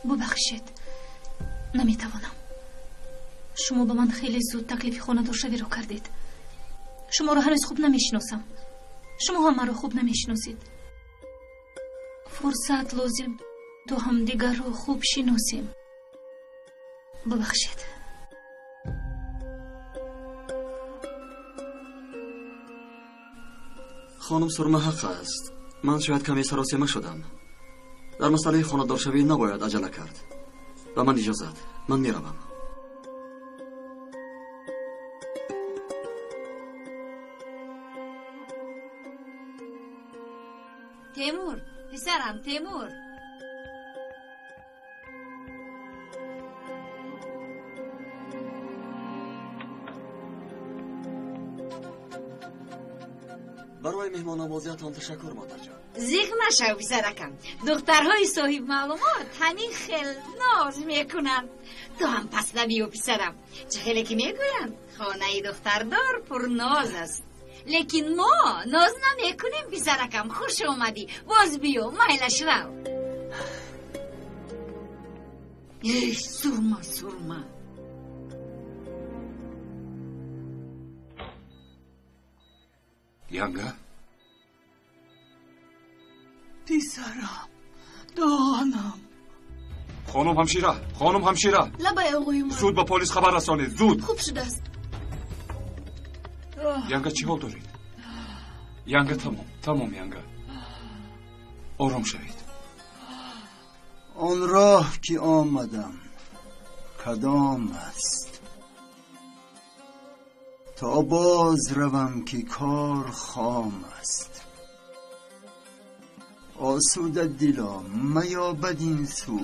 ببخشید، نمیتوانم. شما به من خیلی زود تکلیف خانه‌دارشوی رو کردید. شما رو هنوز خوب نمیشناسم. شما هم مرا خوب نمیشناسید. فرصت لازم تو هم دیگر رو خوب شناسیم. ببخشید. خانم سرمه حق است. من شاید کمی سراسیمه شدم. در مسئله خانه‌دارشوی نباید عجله کرد. به من اجازت، من میروم. تیمور، پسرم تیمور. برای مهمان نوازیتان تشکر مادر جان. زیغ نشو پسرکم. دخترهای صاحب معلومات همین خیل ناز میکنن. تو هم پس نبیو پسرم. چه خیلی که میگوین خانه دختردار پر ناز است. لیکن ما ناز نمیکنیم پسرکم. خوش اومدی، باز بیو، مایلش رو. سرما یانگا پسرم، دانم. خانم همشیره لبای آقای من. زود به پلیس خبر رسانید، زود. خوب شده است. یانگا چی حال دارید؟ یانگا تمام یانگا. آرام شوید. آن راه که آمدم کدام است؟ تا باز روم که کار خام است. آسوده دلا میابد این سو،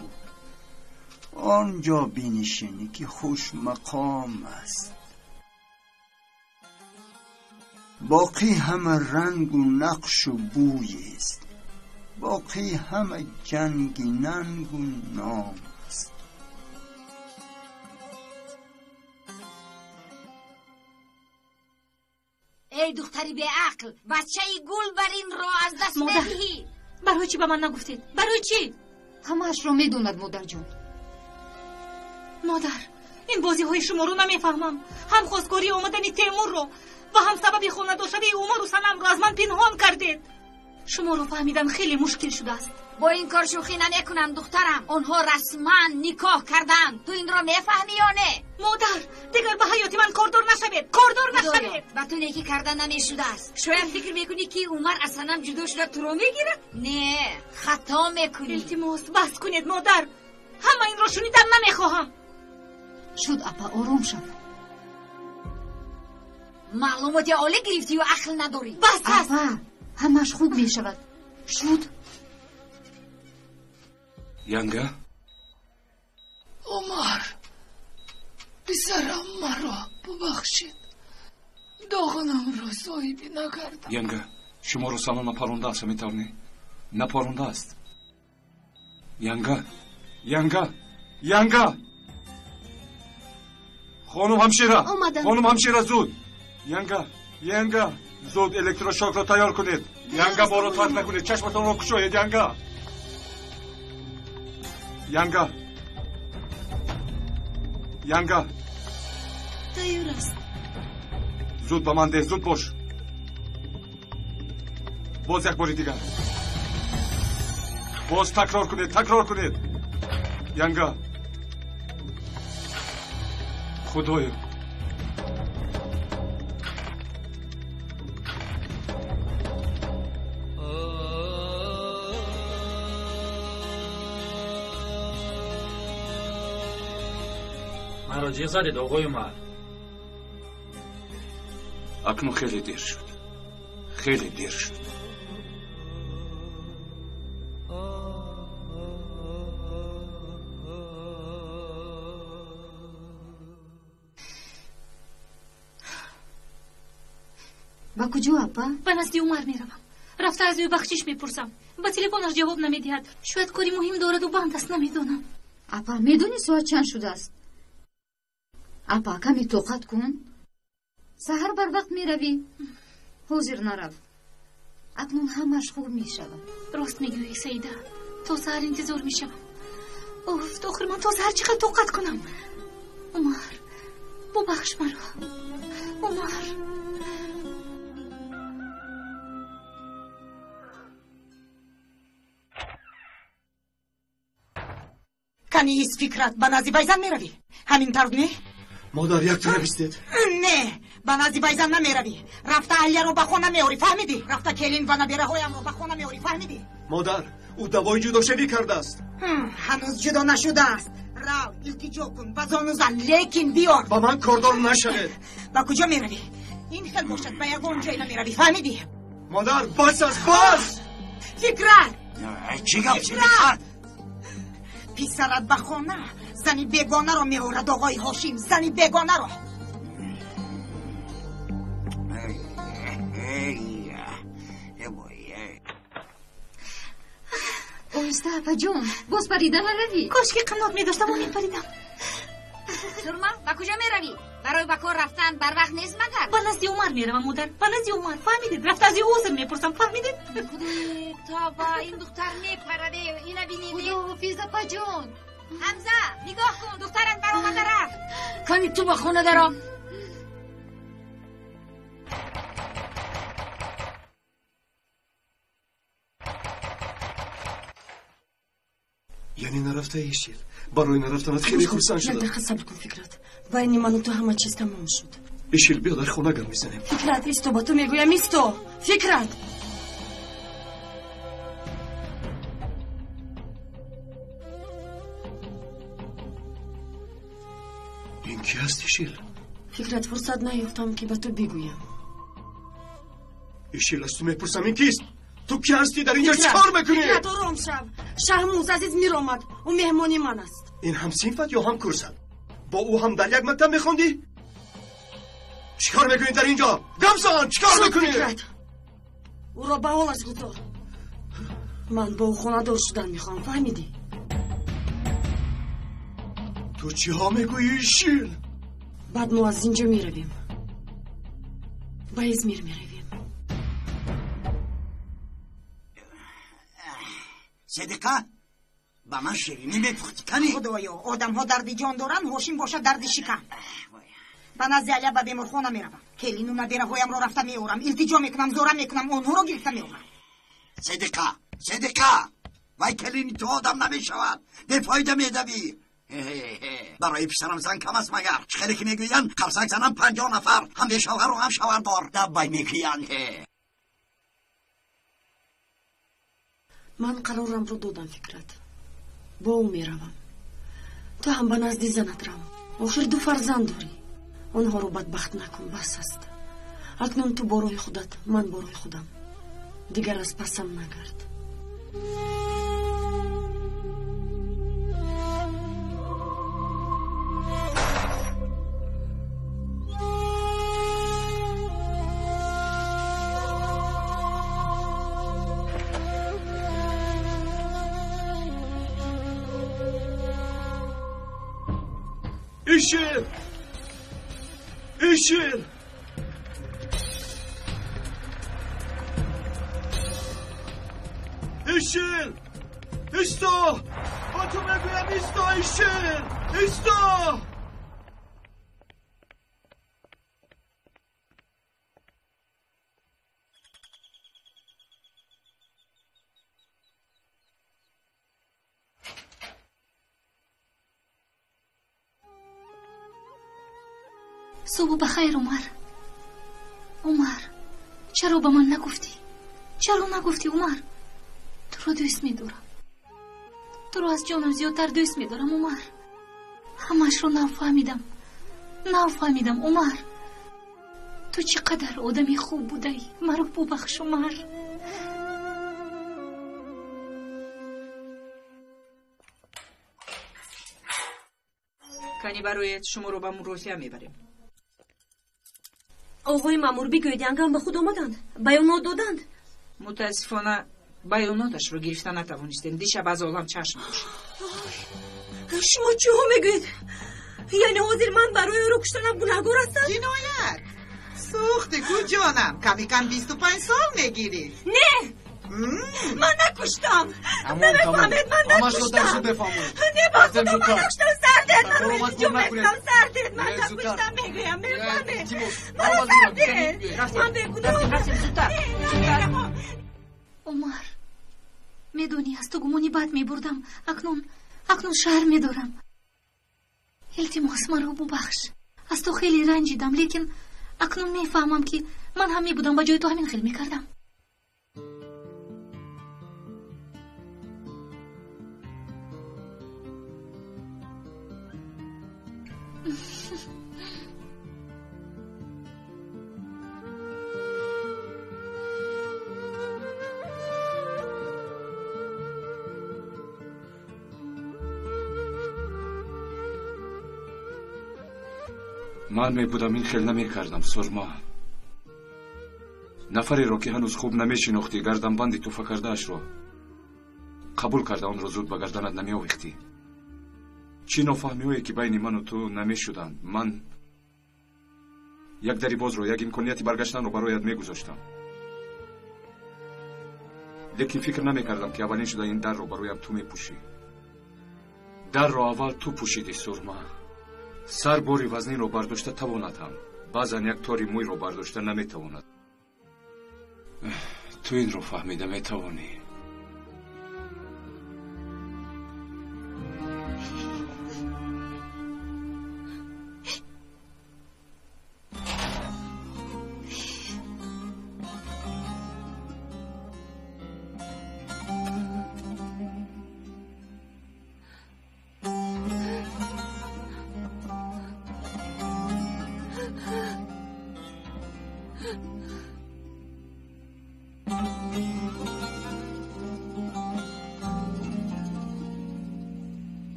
آنجا بنشینی که خوش مقام است. باقی همه رنگ و نقش و بوی است، باقی همه جنگ ننگ و نام است. ای دختری به عقل، بچه گل بر این را از دست ندهی. برای چی به من نگفتید؟ برای چی؟ همه‌اش رو میدوند مادر جون. مادر، این بازی های شما رو نمیفهمم. هم خواستگاری آمدن تیمور رو و هم سبب خانه‌دارشوی عمر و سنم رو از من پنهان کردید. شما رو فهمیدن خیلی مشکل شده است. با این کار شوخی نمیکنم دخترم. آنها رسما نکاح کردن. تو این را میفهمی یا نه؟ مادر، دیگر به حیات من کاردار نشوید. کاردار نشوید. با تو نیکی کردن نمیشده است. شاید فکر میکنی که عمر اصلا جدا شده تو رو میگیره؟ نه، خطا میکنی. التماس بس کنید مادر. همه این را شنیدن نمیخواهم. شد اپا، آروم شو. معلومات عالی گرفتی و عقل نداری. بس هست. اپا، همش خوب میشود. شد. یانگا عمر، پسرم مرا ببخشید. داغنم را صاحبی نکردم. یانگا شما رو سالن نپرونده است میتونی؟ نپرونده است. یانگا خانم همشیره زود. یانگا زود الکتروشوک را تیار کنید. یانگا بارو ترک نکنید، چشمتان را گشایید. یانگا تیار است. زود به من ده، زود باش. باز یک باری دیگر. باز تکرار کنید. یانگا خدایا مرا جیغ زدید آقای عمر. اکنون خیلی دیر شد. با کجا اپا؟ به نزد عمر میروم. رفته از او بخشش میپرسم. به تلفنش جواب نمیدهد. شاید کاری مهم دارد و بند است، نمیدانم. اپا میدونی ساعت چند شده است؟ اپا کمی طاقت کن. سحر بر وقت میروی. حاضر نرو. اکنون همش خوب میشود. راست میگویی سیده. تا سحر انتظار میشوم. اوف دختر من تازه هر چقدر طاقت کنم. عمر ببخش مرا. عمر کنی ایست فکرت به نزدی بیزن میروی همین طرد نه؟ مادر یک طرف استید نه به نزدی بیزن نمیروی رفته الیه رو به خونه میوری فهمیدی؟ رفته کلین و نبیره هایم رو به خونه میوری فهمیدی؟ مادر او دوای جدا شوی کرده است. هنوز جدا نشده است. راو التجا کن و زانو زن لیکن بیار. با من کاردار نشوید. با کجا میروی؟ این خیل باشد به یگان جای نمیروی فهمیدی؟ مادر بس است بس. فکرت چی گفت فکرت؟ پیسرت به خونه زنی بیگانه رو میورد آقای هاشیم. زنی بیگانه رو اویسته اپا جون باز پریدن نروی. کاش که قنات میداشتم و میپریدم. سرما با کجا میروی؟ برای به کار رفتن بر وقت نیست مگر؟ به نزد عمر میروم مادر. به نزد عمر فهمیدید؟ رفت از عذر میپرسم فهمیدید؟ تا با این دختر میپرده اینو بینیدی؟ خدا حافظ اپا جون. حمزه نگاه کن دخترت بر آمده رفت. کنی تو به خونه درام. یعنی نرفته ایشیل برای نرفتنت خیلی خرسان شدم. یک دقیقه صبر کن فکرت. بین من و تو همه چیز تمام شد. ایشیل بیا در خونه گرم میزنیم. فکرت ایستو با تو میگویم ایستو. فکرت این کی هست ایشیل؟ فکرت فرصت نیافتم که به تو بگویم. ایشیل از تو میپرسم این کیست؟ تو کی هستی در اینجا چیکار میکنی؟ فکرت آرام شو. شهموز عزیز میرآمد. او مهمانی من است. این هم صنفت یا هم کورسد؟ با او هم در یک مکتب میخوندی؟ چیکار میکنی در اینجا؟ گمسان چیکار میکنی؟ فکرت او را به حالش گذار. من با او خانه دار شدن میخوام فهمیدی؟ تو چی ها میگویی ایشیل؟ بعد ما از اینجا میرویم. به ازمیر میرویم. صدقه با من شیرینی میپختی کنی؟ خدایا آدم ها دردی جان دارن هاشیم باشد دردی شکم. به نزد علی به بیمارخانه میروم. کلینو نبیره هایم رو رفته میورم. التجا میکنم زورم میکنم اونها رو گرفته میورم. صدقه وای کلینی تو آدم نمیشود بفایده میدوی. برای پسرم زن کم است مگر؟ خیلی که میگوین قرصک زنم 50 نفر هم به شوهر و هم شوهردار دبای میگوین. من قرارم رو دادم فکرت. با او میروم. تو هم به نزدی زنت رو. آخر 2 فرزند داری. اونها رو بدبخت نکن بس است. اکنون تو برای خودت من برای خودم. دیگر از پسم نگرد. ایشیل ایشیل ایشیل ایستا با تو میگویم ایستا ایشیل ایستا. صبح بخیر عمر. عمر چرا به من نگفتی؟ چرا نگفتی عمر؟ تو رو دوست میدارم. تو رو از جانم زیادتر دوست میدارم عمر. همش رو نفهمیدم عمر. تو چقدر آدمی خوب بودی. مرا ببخش عمر. کنی برایت شما رو به مروسیه میبریم. آقای مامور بگوید ینگم به خود آمدند. بیانات دادند. متاسفانه بیاناتش رو گرفتن نتوانستیم. دیشب از عالم چشم داشت. شما چه ها میگوید؟ یعنی حاضر من برای او رو کشتنم گناهگار هستم؟ جنایت سوخته کو جانم. کمی کم 25 سال میگیری. نه من نکشتم. نمیفهمید من نکشتم. نباید من نکشتم. سردت من نکشتم. سردت من نکشتم. میگویم نمیفهمید. من سردت من بگودم. عمر میدونی از تو گمانی بد میبردم. اکنون شهر میدارم. التماس مرا ببخش. از تو خیلی رنجیدم، لیکن اکنون میفهمم که من هم میبودم با جای تو همین خیلی میکردم. من میبودم این خیلی نمیکردم سرما. نفری رو که هنوز خوب نمیشناختی گردن بندی تو فکرده اش رو قبول کرده اون رو زود به گردنت نمیآویختی. چی نفهمی هایی که بین من و تو نمیشدند. من یک دری باز رو، یک امکانیتی برگشتن رو برایت میگذاشتم، لیکن فکر نمیکردم که اولین شده این در رو برایم تو میپوشی. در رو اول تو پوشیدی سرما. سر باری وزنی رو برداشته تواند هم بعضن یک تاری موی رو برداشته نمیتواند. تو این رو فهمیده میتوانی.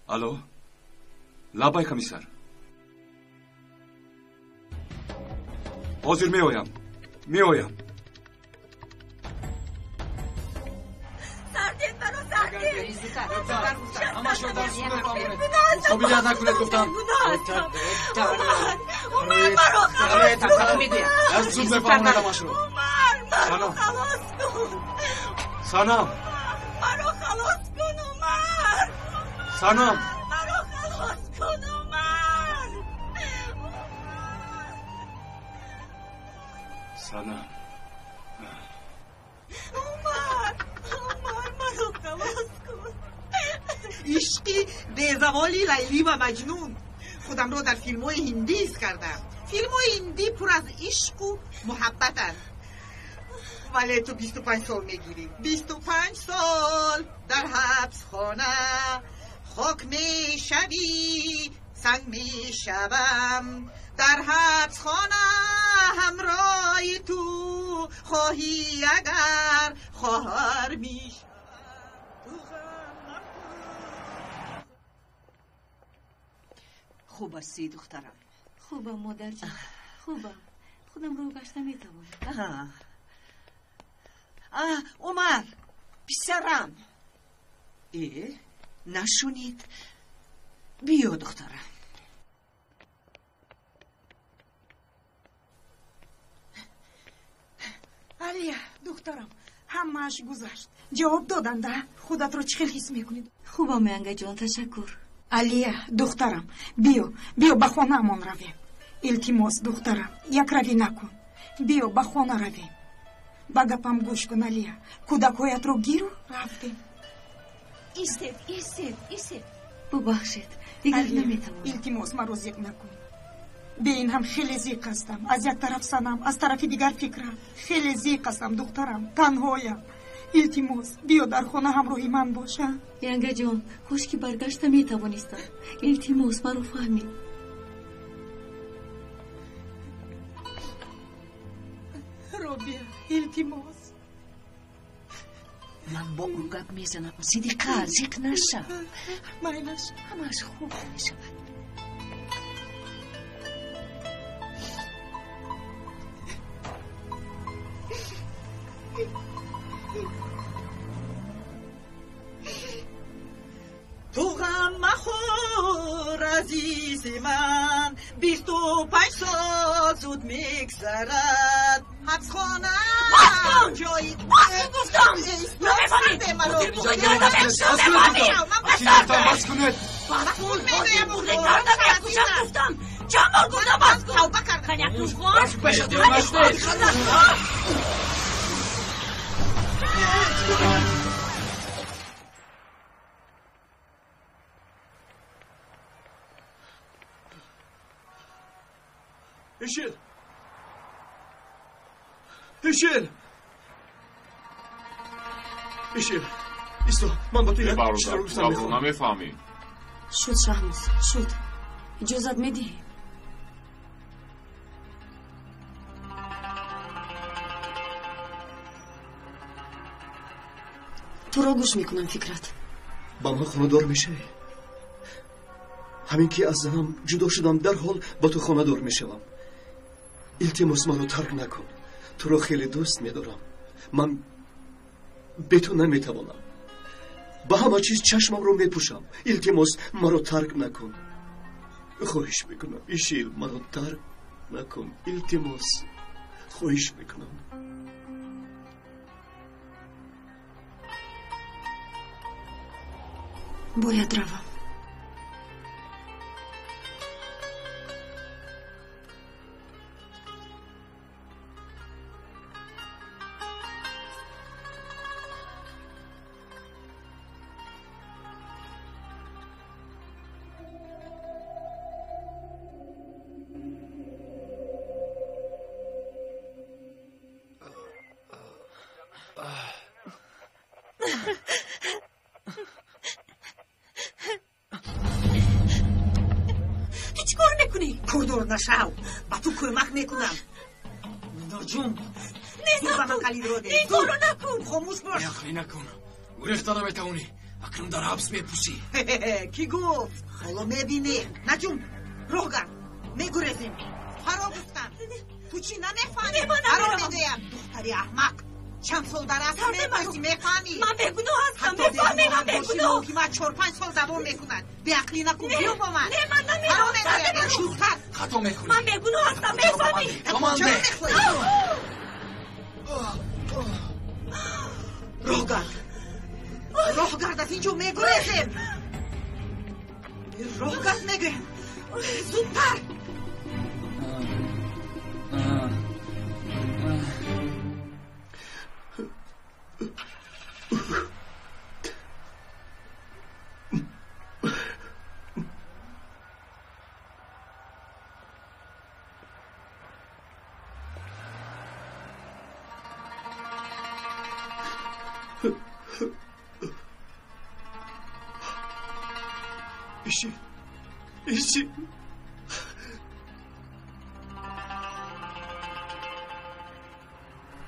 الو، لابای کمیسر. حاضر میآیم. سردت منو سردت. همه شو در سوده فامونه. مصابیلیت نکنید گفتم. عمر مرا خلاص کن. در سوده فامونه همه شو. عمر مرا خلاص کن. سنم. مرا خلاص کن عمر. سنم. مرا خلاص کن عمر. سنم. عمر مرا خلاص کن. عشقی به زوالی لیلی و مجنون. خودم رو در فیلم های هندی حس کردم. فیلم های هندی پر از عشق و محبتن. ولی تو 25 سال میگیری. 25 سال در حبس خانه خاک میشوی سنگ میشوم. در حبس خانه همراه تو خواهی اگر خواهر میشوم. خوب هستی دخترم؟ خوبم مادر جان، خوبم. خودم رو گشته میتوانم. عمر پسرم. نشونید؟ بیا دخترم. علیه دخترم، همه‌اش گذشت. جواب دادن ده؟ خودت رو چه خیلی حس میکنید؟ خوبم میانگه جان، تشکر. علیه دخترم، بیا به خانه امان رویم. التماس دخترم، یک روی نکن. بیا به خانه رویم. با گپم گوش کن علیه. کودکایت رو گیرو رفتیم. ایستید. ببخشید دیگر نمیتونم. التماس مرا زیق نکن. به این هم خیلی زیق هستم. از یک طرف سنم، از طرف دیگر فکرم. خیلی زیق هستم دخترم. تنهایم. التماس بیا در خانه همراهی من باشم. ینگه جان خوش که برگشته میتوانستم. التماس مرا فهمید. رابیا التماس. من با اون گپ میزنم. صدیقه زیق نشم. مایلش همش خوب میشود. تو غم مخور عزیز من 25 سال زود میگذرد حبس خانه جایی گفتم نمیفهمید منو بس کنید خود میگویم گفتم چند بار گفتم بس کن توبه کردم کنیک توش خون ایشیل ایستا من با تو یک چیز رو گفتم میخوام نمیفهمی شد شهموز شد اجازت میدی تو را گوش میکنم فکرت با من خانه دار میشه همین که از زنم جدا شدم در حال با تو خانه دار میشوم التماس من رو ترک نکن تو رو خیلی دوست میدارم من به تو نمیتوانم با همه چیز چشمم رو میپوشم التماس من رو ترک نکن خواهش میکنم ایشیل من رو ترک نکن التماس خواهش میکنم باید روم کردور نشو با تو کمک میکنم جون نیست با من کلید رو ده این کارو نکن خاموش باش یخی نکن گرفته نمیتونی اکنون در حبس میپوسی کی گفت حالا میبینی نه جون روگن میگرزیم فرا گفتم تو چی نمیفهمی فرا میگویم دختری احمق چند سال در اصل میباشی میفهمی من بگناه هستم میفهمی من بگناه من 4-5 سال زبان میکنن به عقلی نکن بیا با من نه من نمیرم خطا میکنی من بگناه هستم میفهمی راه گرد از اینجا میگریزیم راه گرد میگویم زودتر ایشی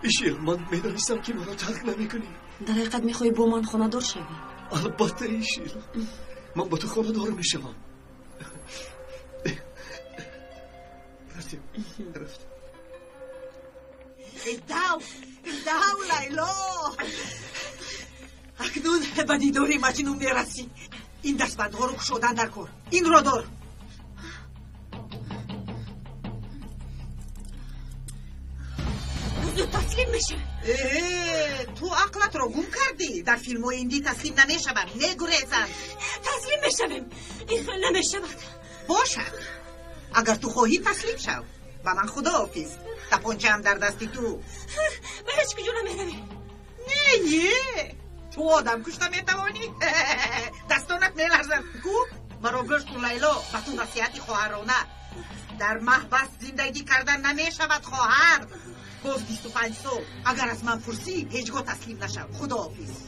ایشیل من میدانستم که منو ترک نمیکنی در حقیقت میخوای با من خانه دار شوی البته ایشیل من با تو خانه دار میشوم رفتیم داو لیلا اکنون به دیداری مجنون میرسی این دستبندها رو شدن در کن این رو دار زود تسلیم میشه تو عقلت رو گم کردی در فیلم های ایندی تسلیم نمیشون نگریزن تسلیم میشویم این خیلی نمیشود باشد اگر تو خواهی تسلیم شو با من خداحافظ تپانچه هم در دستی تو به هیچ کجا نمیروی نه تو آدم کشته میتوانی دستانت میلرزن کو مرا گوش کن لیلا با تو نصیحتی خواهرانه در محبس زندگی کردن نمیشود خواهر باز 25 سال اگر از من پرسی هیچگاه تسلیم نشم. خداحافظ.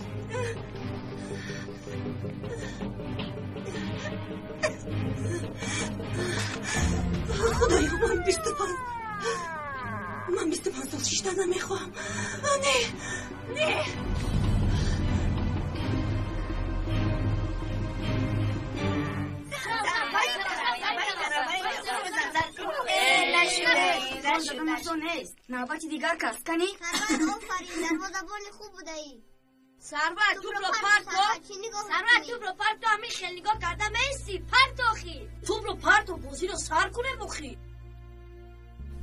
خدایا من 25 سال شیشتر نمیخوام. نه نوبت دیگر کس کنی؟ دروازه‌بان خوب بودی. سرور توپ رو پرت تو همین خیلی نگاه کرده میسی پرت آخی توپ رو پرت و بازی رو سر کنه مخی.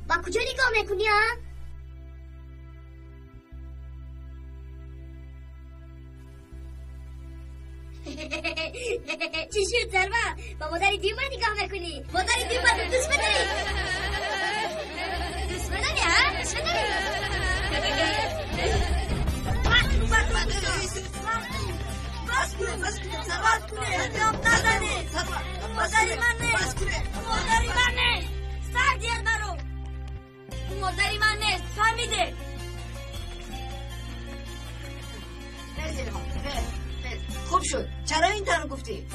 با کجا نگاه میکنی ها؟ چی شد سرور؟ با مادری دیوبر نگاه میکنی؟ مادری دیوبر رو دوست بداری؟ دوست بداری ها؟ دوست بداری؟ بس کنه سرور کنه جواب نزنه مادری من نیست مادری من نیست سر دید مرو مادری من نیست فهمیده خوب شد چرا این تنو گفتی؟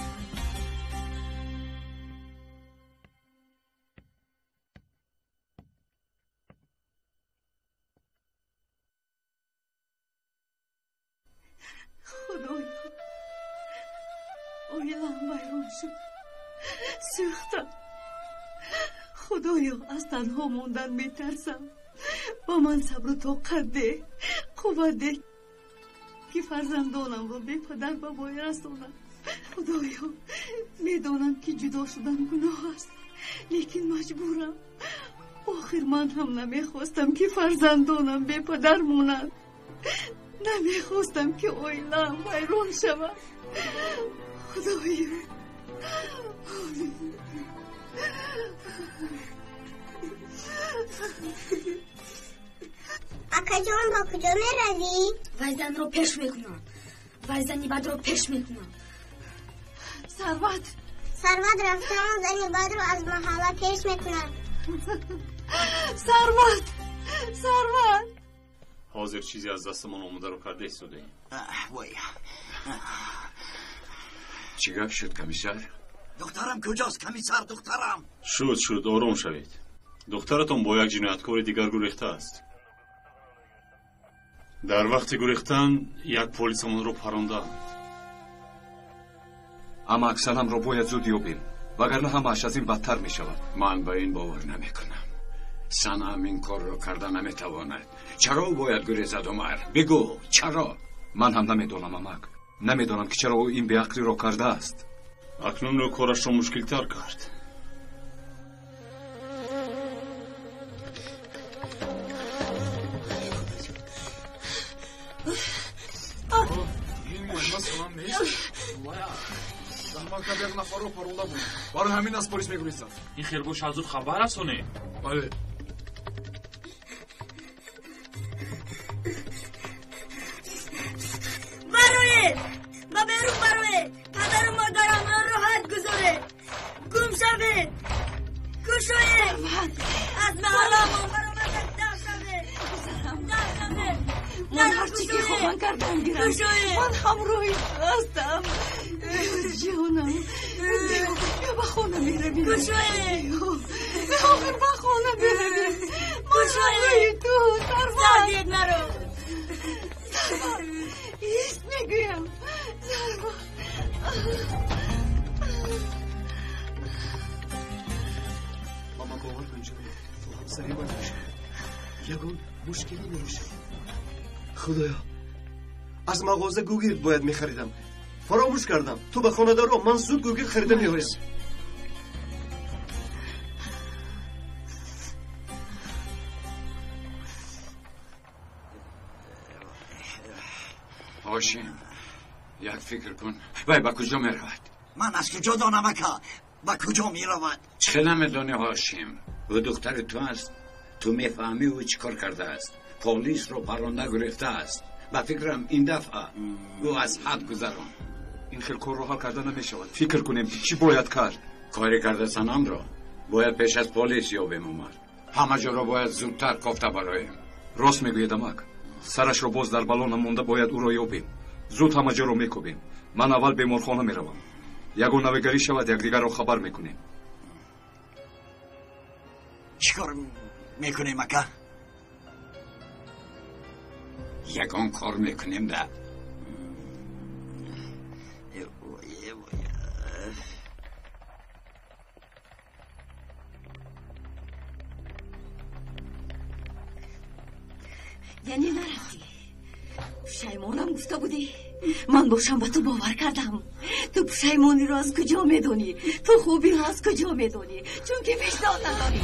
خدایا اویلم بیرون شد سوختم. خدایا از تنها موندن میترسم. با من صبر و طاقت ده قوت ده که فرزندانم رو به پدر بابای رسونم. خدایا میدانم که جدا شدن گناه است لیکن مجبورم. آخر من هم نمیخواستم که فرزندانم به پدر مونند. نمیخواستم که اویلم بیرون شود. خدایا اکا جان با کجا میروی؟ وزن رو پیش میکنم وزنی بد رو پیش میکنم. ثروت رفتم و زنی بد رو از محله پیش میکنم. ثروت حاضر چیزی از دستمان آمده رو کرده ایستاده. وای چی گپ شد کمیسر؟ دخترم کجاست کمیسر؟ دخترم شد آرام شوید. دخترتان با یک جنایتکار دیگر گریخته است. در وقت گریختن یک پلیسمان رو پراندند. اما اکسلم رو باید زود یابیم وگرنه همه‌اش از این بدتر می شود. من به این باور نمی کنم. سنم این کار رو کرده نمی تواند. چرا باید گریزد عمر؟ بگو چرا؟ من هم نمیدانم امک. نمیدانم که چرا او این بیعقلی رو کرده است. اکنون او کارش رو مشکل تر کرد. این مثلا نیست. زحمت کرد یک نفر رو پرونده بود. برای همین از پلیس میگویستم. این خیرگوش از او خبر هستونه؟ بله. بروه پدر و مادرم من رو حد گذاره گم شوه کشوه از محلامون برو بزن دم شوه من هرچی که خواهم کردم گیرم من هم روی راستم جانم بیا با خونه میرویم کشوه بیا با خونه میرویم من هم روی تو سردید مرو ایست میگویم ماما باور کن جان تو هم سریع باید یکون مشکلی نمیشه. خدایا از مغازه گوگل باید میخریدم فراموش کردم. تو به خانه دارو من زود گوگل خریده میآیم. هاشم یک فکر کن وای با کجا می رود؟ من از کجا دانم اکا با کجا می رود؟ چه نمیدانی هاشم و دختر تو است. تو میفهمی او چی کار کرده است. پلیس رو پرونده گرفته است. با فکرم این دفعه او از حد گذران. این خیلی کار رو حل کرده نمی شود. فکر کنیم چی باید کرد. کاری کرده سنم را باید پیش از پلیس یابیم اومد. همه جا را باید زودتر کافته برایم. راست میگوید دمک. سرش رو باز در بالون مونده، باید او را یابیم. زود همه جا رو میکوبیم. من اول بیمارخانه میروم. یگان نویگری شود، یکدیگر را خبر میکنیم. چیکار میکنیم اکا؟ یگان کار میکنیم ده. یعنی نرفتی؟ پشیمانم گفته بودی؟ من باشم به تو باور کردم. تو پشیمانی رو از کجا میدونی؟ تو خوبی رو از کجا میدونی؟ چون که وجدان نداری.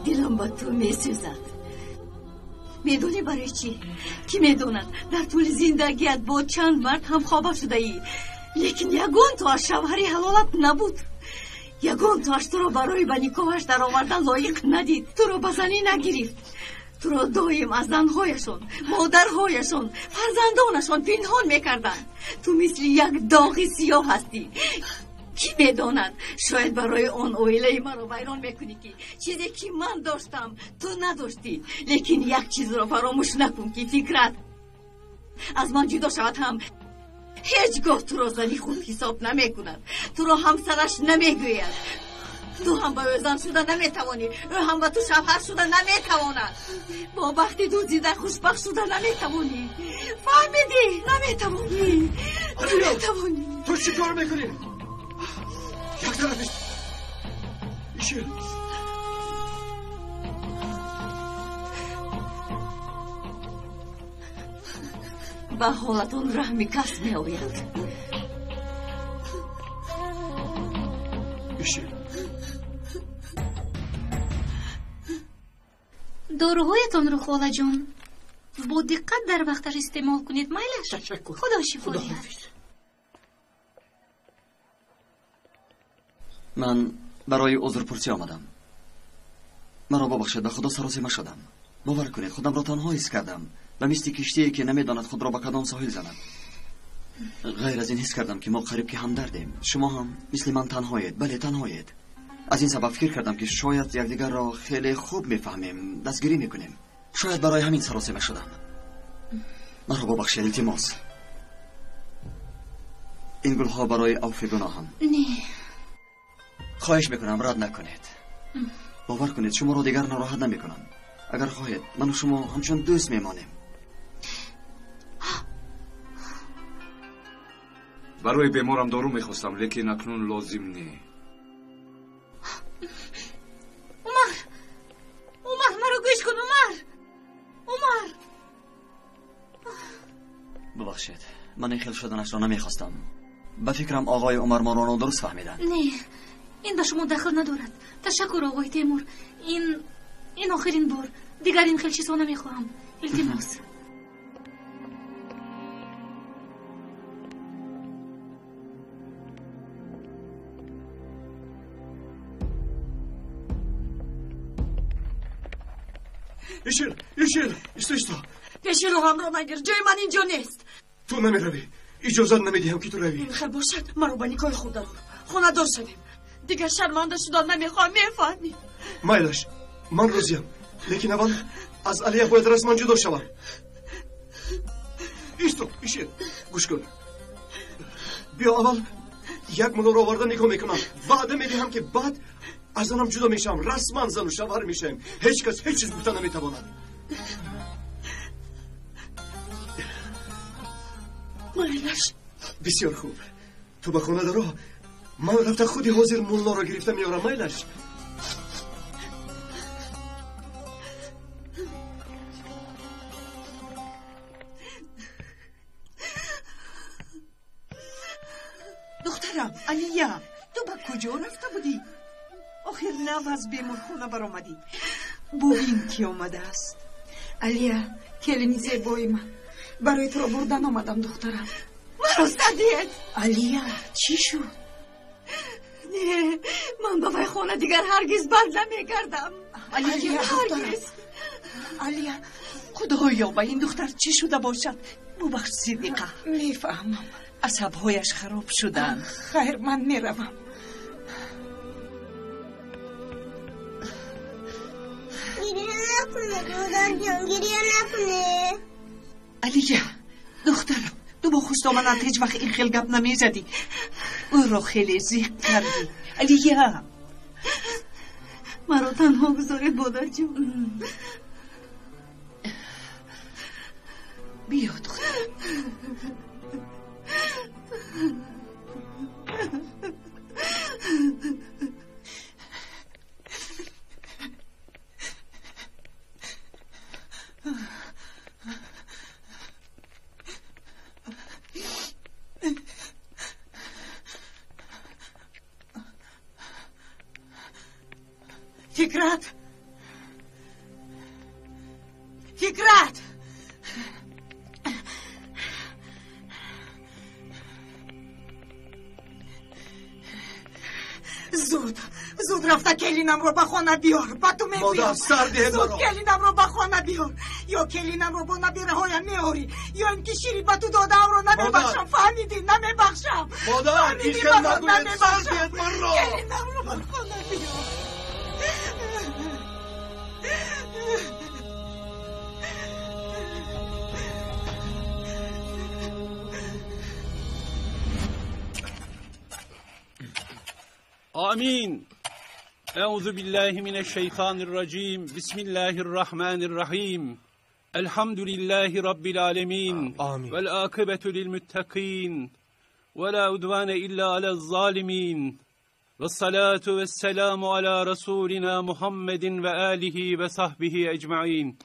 دلم با تو میسوزد. میدونی برای چی؟ کی میدوند در طول زندگیت با چند مرد هم خوابه شده ای، لیکن یگان توش شوهری حلالت نبود. یگان توش تو رو برای به نکاحش در آوردن لایق ندید. تو رو به زنی نگرفت. تو را دایم از زنهایشان، مادرهایشان، فرزندانشان پنهان میکردند. تو مثل یک داغ سیاه هستی. کی میداند شاید برای آن اویله مرا ویران میکنی که چیزی که من داشتم تو نداشتی. لیکن یک چیز را فراموش نکن که فکرت از من جدا شود هم هیچگاه تو را زنی خود حساب نمیکند. تو را همسرش نمیگوید. تو هم با زن شده نمیتوانی، او هم با تو شوهر شده نمیتواند. با بختی دوزیده خوشبخت شده نمیتوانی. فهمیدی؟ نمیتوانی. تو چی کار میکنی؟ یک طرفش ایشه به حالتون رحمی کس می آید. ایشه داروهایتان رو خاله جان با دقت در وقتش استعمال کنید. میلش خدا شفا دهد. من برای عذرپرسی آمدم. مرا ببخشید، به خدا سراسیمه مشدم. باور کنید خودم را تنها حس کردم، به مثل کشتی که نمیداند خود را به کدام ساحل زند. غیر از این حس کردم که ما قریب که همدردیم. شما هم مثل من تنهایید. بله تنهایید. از این سبب فکر کردم که شاید یکدیگر را خیلی خوب میفهمیم، دستگیری میکنیم. شاید برای همین سراسیمه شدم. مرا ببخشید، التماس. این گلها برای عفو گناهم. نه، خواهش میکنم رد نکنید. باور کنید شما را دیگر ناراحت نمیکنم. اگر خواهید من و شما همچون دوست میمانیم. برای بیمارم دارو میخواستم، لیکن اکنون لازم نی. عمر مرا گوش کن. عمر ببخشید، من این خیل شدنش را نمیخواستم. به فکرم آقای عمر ما را درست فهمیدن. نه، این به شما دخل ندارد. تشکر آقای تیمور. این آخرین بار. دیگر این خیل چیزها نمیخواهم. التماس. ایشیل ایستا پیشی رو هم را نگیر. جای من اینجا نیست. تو نمیروی. اجازت نمیدیم که تو روی. این خیلی باشد من رو به نکاح خود دارم. خونه دار شدیم. دیگر شرمنده شدن نمیخوام. میفهمی؟ مایلش من راضیم، لیکن اول از علیه باید رسما جدا شوم. ایستو ایشیل گوش کن. بیا اول یک ملو رو آورده نکاح میکنم. وعده میدهم که بعد از آنم جدا میشم. رسما زن و شوهر میشم. هیچ کس هیچ چیز گفته نمیتواند. مایلش بسیار خوب. تو به خونه دارو. من رفته خودی حاضر مولا را گرفته میارم. مایلش دخترم علیا، تو به کجا رفته بودی؟ آخر نو از بیمارخانه برآمدی. ببین کی آمده است. علیا، کلینی زیبای من، برای تو را بردن آمدم دخترم. مرا زدید. علیا چی شد؟ نه، من به وی خانه دیگر هرگز بر نمیگردم. علیا دخترم. علیا خدایا با این دختر چی شده باشد؟ ببخش صدیقه. میفهمم عصبهایش خراب شدن. خیر من میروم. مادر جان گریه نکنه. علیه دخترم تو با خوستامنت هیچ وقت این خیل گپ نمیزدی. او را خیلی زیق کردی. علیه مرا تنها گذاره مادر جان. بیا دختر. فکرت زود رفته کلینم رو به خانه بیار. با تو میبیار. مادر سرده زود کلینم رو به خانه بیار. یا کلینم رو با نبیره های میاری یا اینکه شیری با تو داده رو نمیبخشم. فهمیدی؟ نمیبخشم. مادر این خیلی نگوید سردهت من را. کلینم رو به خانه بیار. آمین. اعوذ بالله من الشیطان الرجیم. بسم الله الرحمن الرحیم. الحمد لله رب العالمین. والعاقبة للمتقین ولا عدوان الا على الظالمین. والصلاة والسلام على رسولنا محمد و آله و صحبه اجمعین.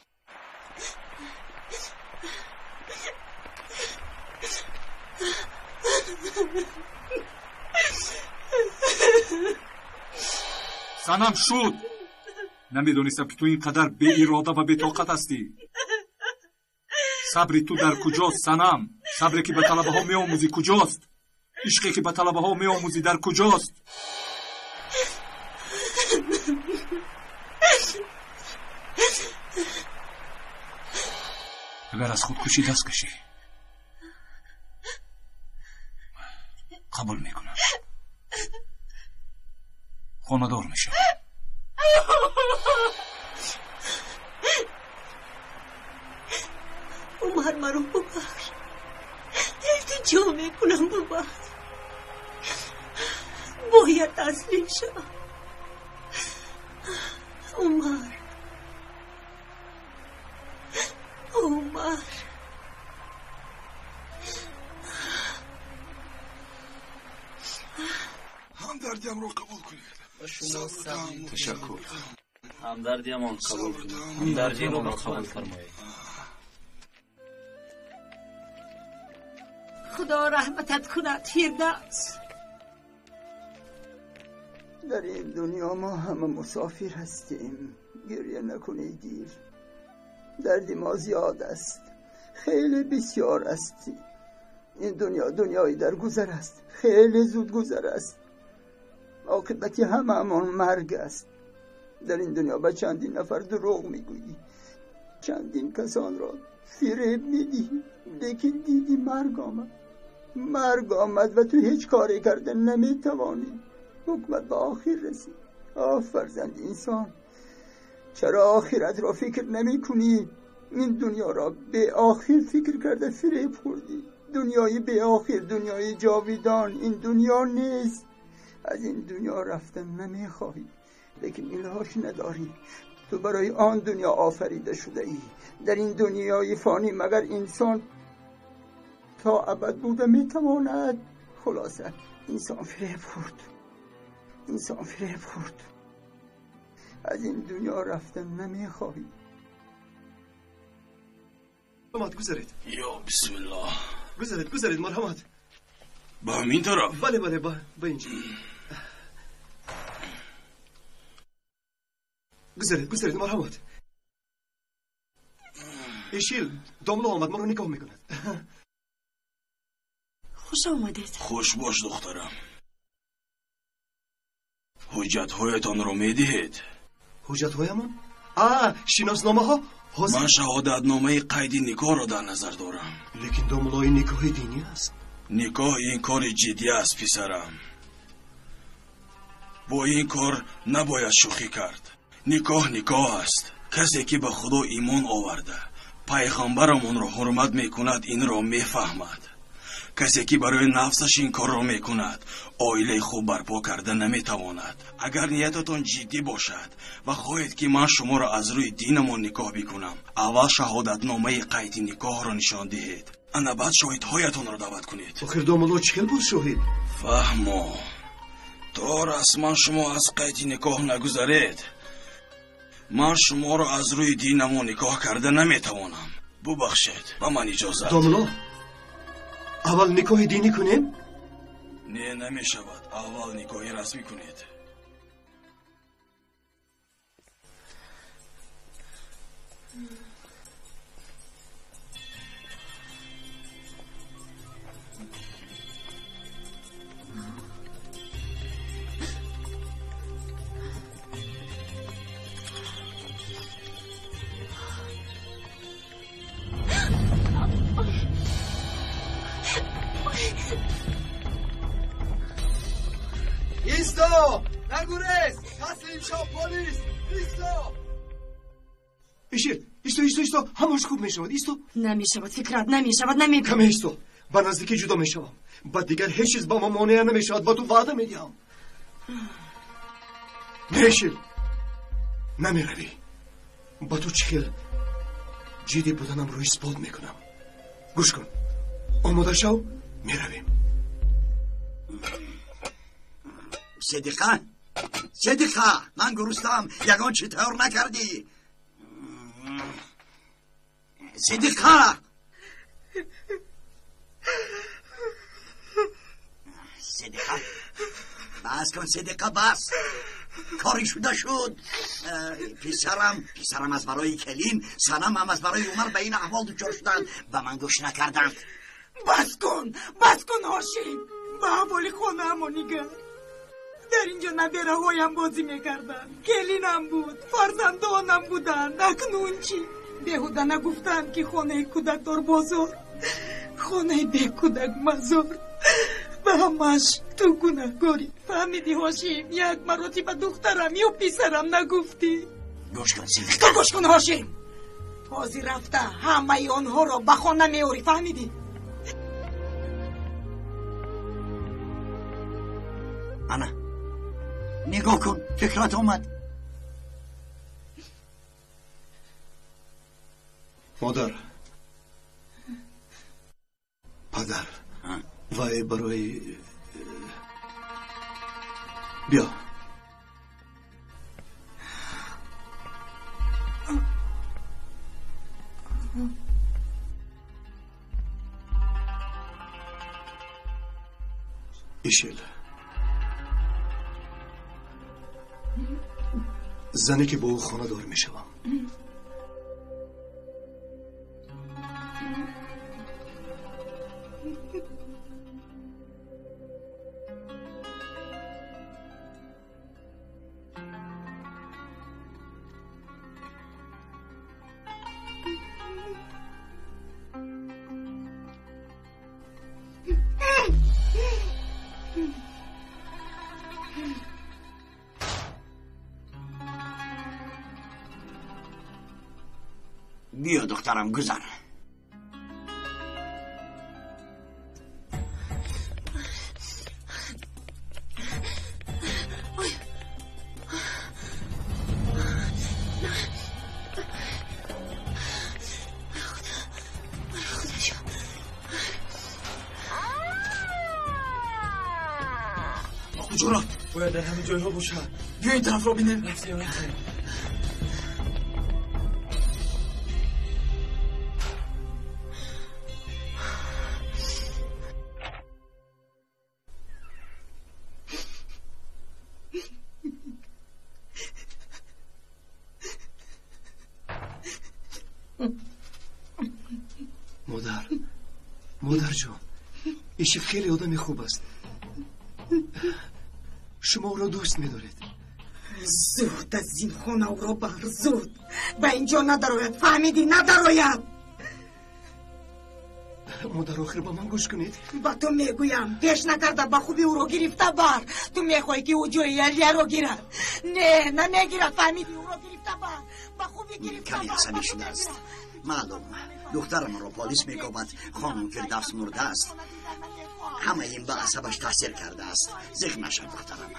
سنم شد. نمیدونستم که تو اینقدر بی اراده و بی طاقت هستی. صبری تو در کجاست سنم؟ صبری که به طلبه ها می آموزی کجاست؟ عشقی که به طلبه ها می آموزی در کجاست؟ اگر از خودکشی دست کشی قبول میکنم، خانه‌دار میشم. عمر مرا ببخش. التجا میکنم ببخش. باید تسلیم شم. عمر همدردیم رو قبول کنید. تشکر. همدردیم رو قبول کنید. همدردیم رو قبول فرمایید. خدا رحمتت کند فردوس. در این دنیا ما همه مسافر هستیم. گریه نکنید دیر. درد ما زیاد است، خیلی بسیار است. این دنیا دنیای در گذر است، خیلی زود گذر است. عاقبتی هممون مرگ است. در این دنیا با چندین نفر دروغ میگویی، چندین کسان را فریب میدی، لیکن دیدی مرگ آمد و تو هیچ کاری کرده نمیتوانی. حکمت به آخر رسید. فرزند انسان، چرا آخرت را فکر نمی کنی؟ این دنیا را به آخر فکر کرده فریب خوردی. دنیای به آخر، دنیای جاویدان این دنیا نیست. از این دنیا رفتن نمیخواهی، لیکن الهاش نداری. تو برای آن دنیا آفریده شده ای. در این دنیای فانی مگر انسان تا ابد بوده میتواند؟ خلاصه انسان فریب خورد. از این دنیا رفتن نمیخواهی. مرحمت گذارید. یا بسم الله. گذارید مرحمت. با همین طرف؟ بله با اینجا. گذارید مرحمت. ایشیل داملو آمد ما رو نگاه میکند. خوش آمدید. خوش باش دخترم. حجت هایتان رو میدهید؟ حجت هایمان؟ شناسنامه ها؟ من شهادت نامه قید نکاح را در نظر دارم. لیکن داملای نکاح دینی است. نکاح این کار جدی است پسرم. با این کار نباید شوخی کرد. نکاح است. کسی که به خدا ایمان آورده پیغمبرمون را حرمت میکند این را میفهمد. کسی که برای نفسش این کار را میکند عائله خوب برپا کرده نمیتواند. اگر نیتتان جدی باشد و خواهید که من شما را از روی دینمان نکاح بکنم، اول شهادت نامه قید نکاح را نشان دهید، انا بعد شاهدهایتان را دعوت کنید. آخر داملا چکل بود شاهد؟ فهمو تا رسما شما از قید نکاح نگذارید، من شما را از روی دینمان نکاح کرده نمیتوانم. ببخشید و من اجازت. داملا اول نکاح دینی کنیم؟ نه نمی شود. اول نکاح رسمی کنید. ایستا! نگورس! تسلیم شو پلیس! ایستا! ایستا هماش خوب میشود. ایستا نمیشود فکرت نمیشود کم ایستا با نزدیکی جدا میشوم. بعد دیگر هیچ چیز با ما مانع نمیشود. با تو وعده میدیم. نشیل نمیروی. با تو چخیل جدی بودنم رو اثبات میکنم. گوش کن. آماده شو میرویم. صدیقه من گرستم. یگان چطور نکردی؟ صدیقه بس کن صدیقه بس. کاری شده شد. پسرم از برای کلین، سنم هم از برای عمر به این احوال دچار شدند و من گوش نکردند. بس کن هاشم. به احوال خانه‌ام نگاه. در اینجا نبیره هایم بازی میکردن، کلینم بود، فرزندانم بودن. اکنون چی؟ بهوده نگفتن که خانه کودک دار بازار، خانه به کودک مزار. به همش تو گناهکاری. فهمیدی هاشم؟ یک مرتبه دخترم یا پسرم نگفتی؟ گوش کن تو گوش کن هاشم. تازی رفته همه آنها را به خانه میاری. فهمیدی؟ انا نگاه کن فکرات اومد. مادر پدر وای برای بیا ایشل زنی که با او خانه دار می شوم. بیا دخترم گذر. کجا رفت؟ باید در همه جایها باشد. بیا این طرف را بینیم. رفتیم. مادر جان ایشی خیلی آدم خوب است. شما او را دوست می‌دارید. زود از این خانه او را بر. زود به اینجا نداروید. فهمیدی؟ نداروید. مادر آخر با من گوش کنید. با تو میگویم پیش نکرده با خوبی او رو گرفته بار. تو میخوای که او جای الیه رو گیرد. نه نمیگیرد، فهمیدی؟ او رو گرفته بار، با خوبی گرفته کمی عصبی شده است. معلوم دخترم رو پلیس میگوید خانم فردوس مرده است. همه این به عصبش تاثیر کرده است. زخم نشد دخترم.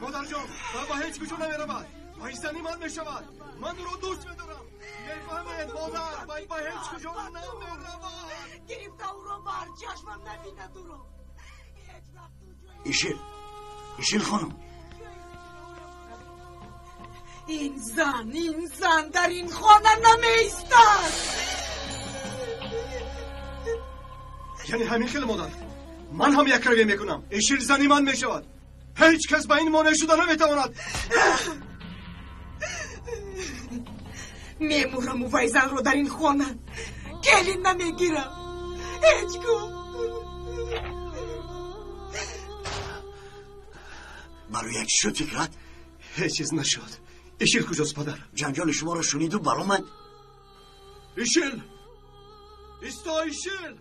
مادر جان با هیچ کجا نمیرود. پایستانی من میشود. من او رو دوست میدارم. میفهمید مادر من با هیچ کجا نمیرود. گرفته او رو بار، چشمم نبیند او رو. ایشیل خانم، این زن در این خانه نمیستد. یعنی همین خیلی مادر من هم یک رویه میکنم. ایشیل زنی من میشود. هیچ کس به این مانع شده نمیتواند. میمورم او زن رو در این خانه گلی نمیگیرم. هیچ کو برای یک شد فکرت؟ هیچ چیز نشد. ایشیل کجاست پدر؟ جنجال شما رو شنید و برآمد. ایشیل ایستا ایشیل.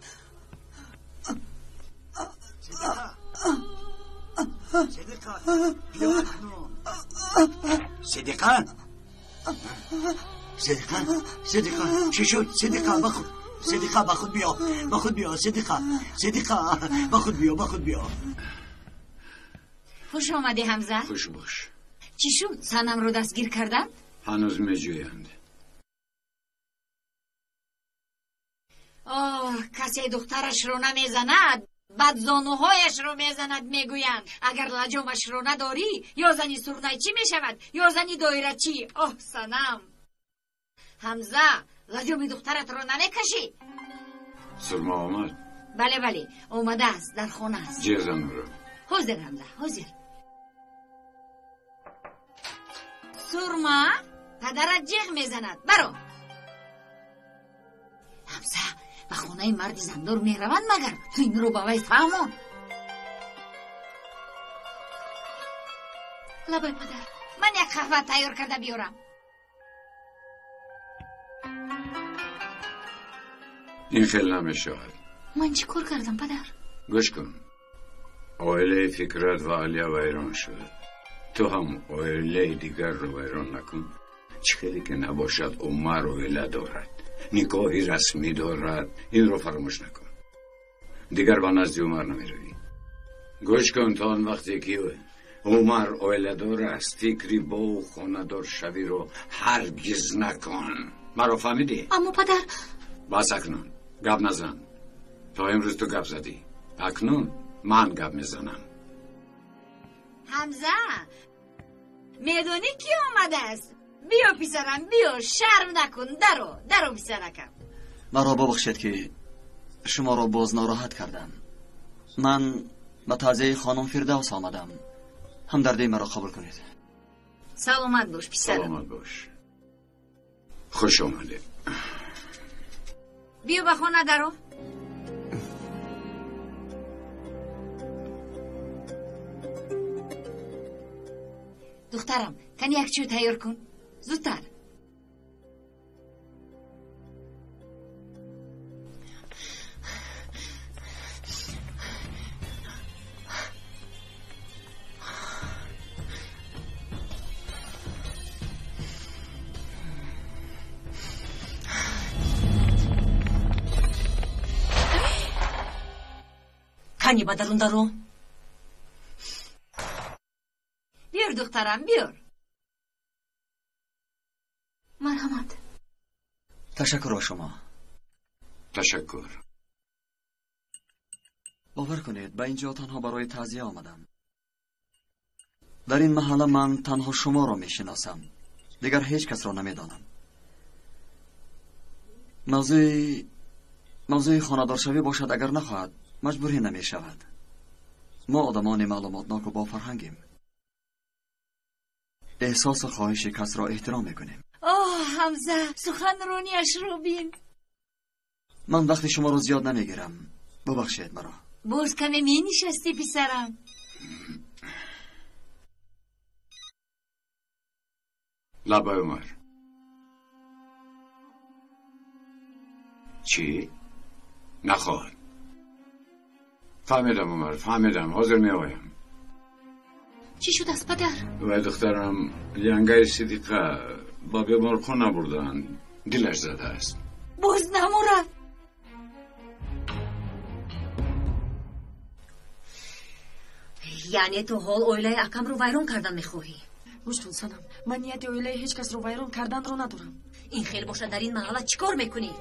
صدیقه چی شد؟ صدیقه با خود بیا. صدیقه با خود بیا. خوش آمدی حمزه. خوش باش. چی شد؟ سنم رو دستگیر کردن؟ هنوز میجویند. کسی دخترش رو نمیزند، بعد زانوهایش رو میزند. میگویند اگر لجامش رو نداری یا زنی سرنای چی میشود یا زنی دایره چی. سنم حمزه، لجام دخترت رو نمیکشی؟ سرما آمد؟ بله اومده است، در خانه است. جیزم رو حاضر حمزه، حاضر. سرما پدرت جیغ میزند. برو حمزه، به خونه مردی زندور میروند مگر تو این رو با وی فهمون. لبای پدر، من یک قهوه تیار کرده بیارم. این خیلی نمیشود. من چی کار کردم پدر؟ گوش کن. عائله فکرت و علیا ویران شد. تو هم عائله دیگر رو ویران نکن. چه خیلی که نباشد عمر عائله دارد، نکاحی رسمی دارد. این رو فراموش نکن. دیگر با نزد عمر نمیروی. گوش کن تا آن وقتی که عمر عائله دار است، فکری با او خانه دار شوی رو هرگز نکن. مرا فهمیدی؟ اما پدر. بس اکنون گپ نزن. تا امروز تو گپ زدی، اکنون من گپ میزنم. حمزه، میدونی کی آمده است؟ بیا پسرم، بیا، شرم نکن. درو پسرکم. مرا ببخشید که شما را باز ناراحت کردم. من به تعزیه خانم فردوس آمدم. همدردی مرا قبول کنید. سلامت باش پسرم. سلامت باش. خوش آمده. بیا به خانه درو. دخترم، کنی یک چیو تیار کن. زودتر. کنی با درون درو. بیار دخترم، بیار. مرحمت. تشکر با شما. تشکر. باور کنید به اینجا تنها برای تعزیه آمدم. در این محله من تنها شما را میشناسم. دیگر هیچ کس را نمیدانم. موضوع خانه‌دار شوی باشد اگر نخواهد مجبوری نمی شود. ما آدمان معلوماتناک و با فرهنگیم. احساس و خواهش کس را احترام میکنیم. حمزه، سخنرانیش رو بین. من وقت شما رو زیاد نمیگیرم. ببخشید مرا. باز کمی می نشستی پسرم. لبای عمر. چی؟ نخواهد. فهمیدم عمر، فهمیدم. حاضر میآیم. چی شد از پدر؟ و دخترم ینگه صدیقه با بیمارخانه بردن. دلش زده است. باز نمورد. یعنی تو حال اویلای اکم رو ویران کردن میخواهی؟ گوش کن سنم، من نیت اویلای هیچ کس رو ویران کردن رو ندارم. این خیلی باشه در این محله چیکار میکنی؟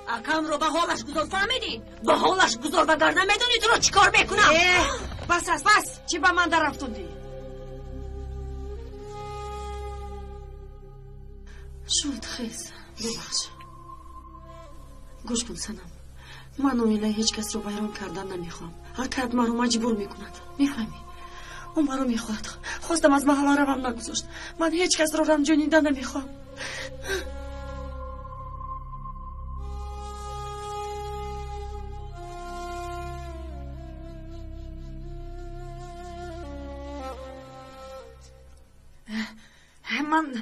اکم رو به حالش گذار، فهمیدی؟ به حالش گذار و گردن میدونی تو رو چیکار میکنم؟ بس است، بس. چی به من در رفتوندی؟ شد خیز ببخش. گوش کن سنم، من اویلای هیچ کس رو ویران کردن نمیخوام. هر کرد من رو مجبور میکند، میفهمی؟ اون من رو میخواد. خواستم از محله روم نگذاشت. من هیچ کس رو رنجانیدن نمیخوام.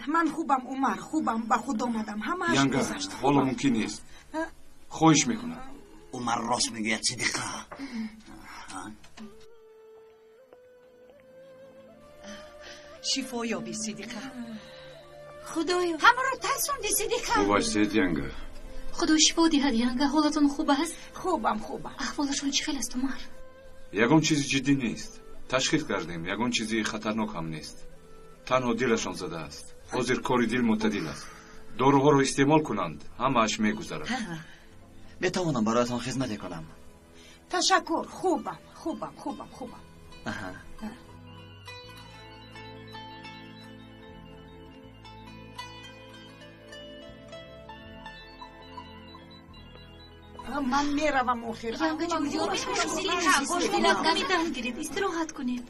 من خوبم عمر، خوبم. با خود آمدم. همه‌اش ینگه گذشت. حالا ممکن نیست. خواهش میکنم. عمر راست میگوید صدیقه. شفا یابی صدیقه. خدایا همه رو ترسوندی صدیقه. خوب هستید ینگه؟ خدا شفا دهد ینگه. حالتون خوب است؟ خوبم. احوالشون چی خیلی است عمر؟ یگان چیزی جدی نیست. تشخیص کردیم یگان چیزی خطرناک هم نیست. تنها دلشان زده است. حاضر کاری دل معتدل است. داروها رو استعمال کنند، همه‌اش میگذرد. بتوانم برایتان خدمت کنم. تشکر. خوبم. اها. من میروم آخر. ینگه جون میدهم گیرید استراحت کنید.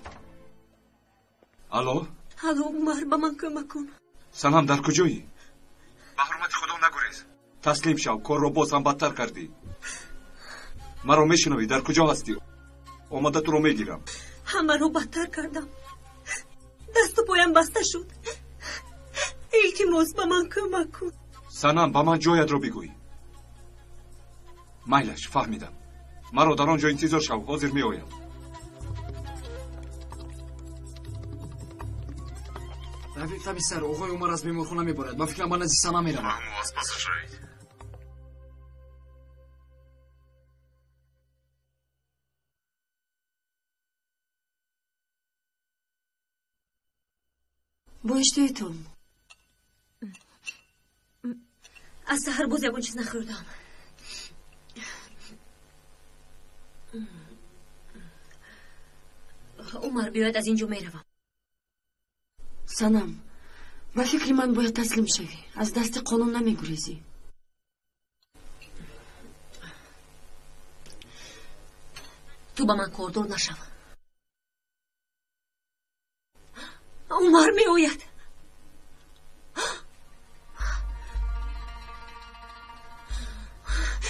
الو عمر با من کمک کن. سلام، در کجایی؟ به حرمت خدا نگریز. تسلیم شو، کار رو باز هم بدتر کردی. مرا میشنوی؟ در کجا هستی؟ آمده تو رو میگیرم. همه رو بدتر کردم. دست و پایم بسته شد. التماس با من کمک کن. سنم با من جایت رو بگوی. میلش فهمیدم. مرا در آنجا انتظار شو، حاضر میآیم. رفیق کمیسر، آقای عمر از بیمارخانه میبرد. من فکرم من از سنا میرم. از پس شوید. بایشته تو از سحر باز یکون چیز نخوردم. عمر بیاید از اینجا میروم. سنم، با فکر من باید تسلیم شوی. از دست قانون نمیگریزی. تو با من کاردار نشو. عمر میآید.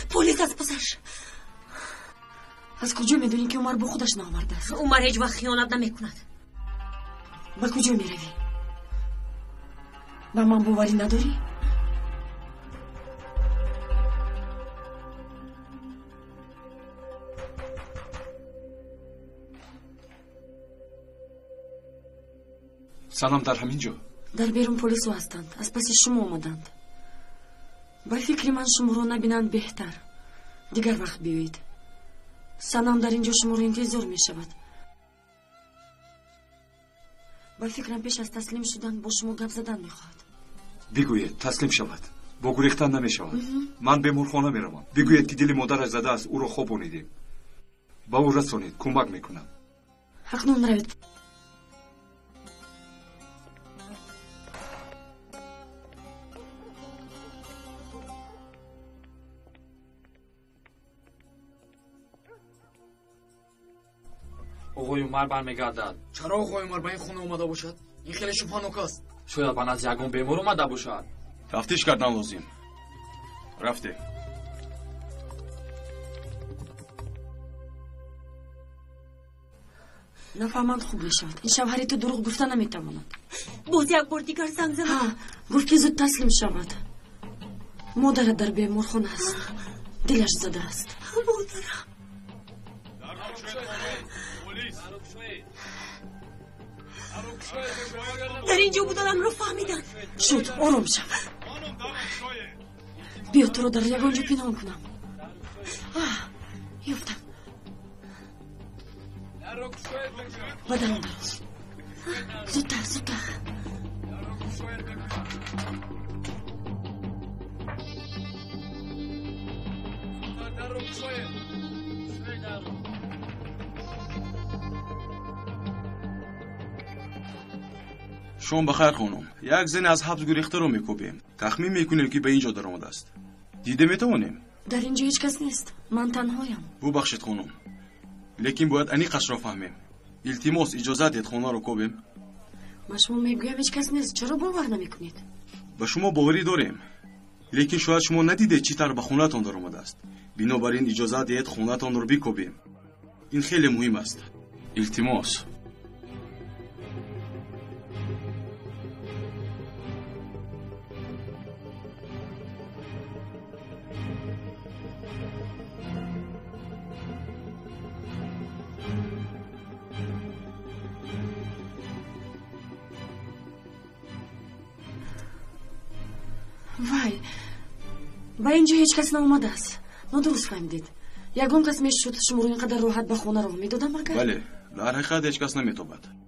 پلیس از پسش. از کجا میدونی که عمر با خودش نامرد است؟ عمر هیچ وقت خیانت نمیکند. با کجا میروی؟ با من باوری نداری؟ سلام، در همین جا. در بیرون پلیس هستند. از پس شما آمدند. با فکر من شما رو نبینند بهتر. دیگر وقت بیایید. سنم در اینجا شما رو انتظار می شود. با فکرم پیش از تسلیم شدن با شما گپ زدن می خواهد. بگوید تسلیم شود. با گریختن نمی شود. من به بیمارخانه می روم. بگوید که دل مادرش زده است، او را خوابانیدیم. با او رسانید، کمک می کنم. اکنون روید. آقای عمر برمیگردد. چرا آقای عمر به این خونه اومده باشد؟ این خیلی شبهناک است. شاید من از یگان بیمار اومده باشد. تفتیش کردن لازم. رفته. نفهمند خوب میشود. این شوهری تو دروغ گفتن نمیتواند. باز یک بار دیگر زنگ زد. گفت که زود تسلیم شود. مادرت در بیمارخانه است. دلش زده است. مادر در اینجا بودنم رو فهمیدن. شد آرام شو. بیا تو رو در یگانجا پنهان کنم. یفتم. بدن اون زودتر زودتر. شما بخیر خانم. یک زن از حبس گریخته رو میکوبیم. تخمین میکنیم که به اینجا در آمده است. دیده میتوانیم؟ در اینجا هیچ کس نیست. من تنهایم. ببخشید خانم. لیکن باید انیقش را فهمیم. التماس اجازه دید خانه رو کوبیم. من شما میگویم هیچ کس نیست. چرا باور نمیکنید؟ به شما باوری داریم. لیکن شاید شما ندیده چی طرح به خونه‌تان در آمده است. بنابراین اجازه دید خونه‌تان رو بکوبیم. این خیلی مهم است. التماس. وای با اینجا هیچ کس ناومده است. نادرست فهمیدید. یگان کس میشد شما رو اینقدر راحت به خونه رو میدادم مگر؟ بله در حقیقت هیچ کس نمیتوبد.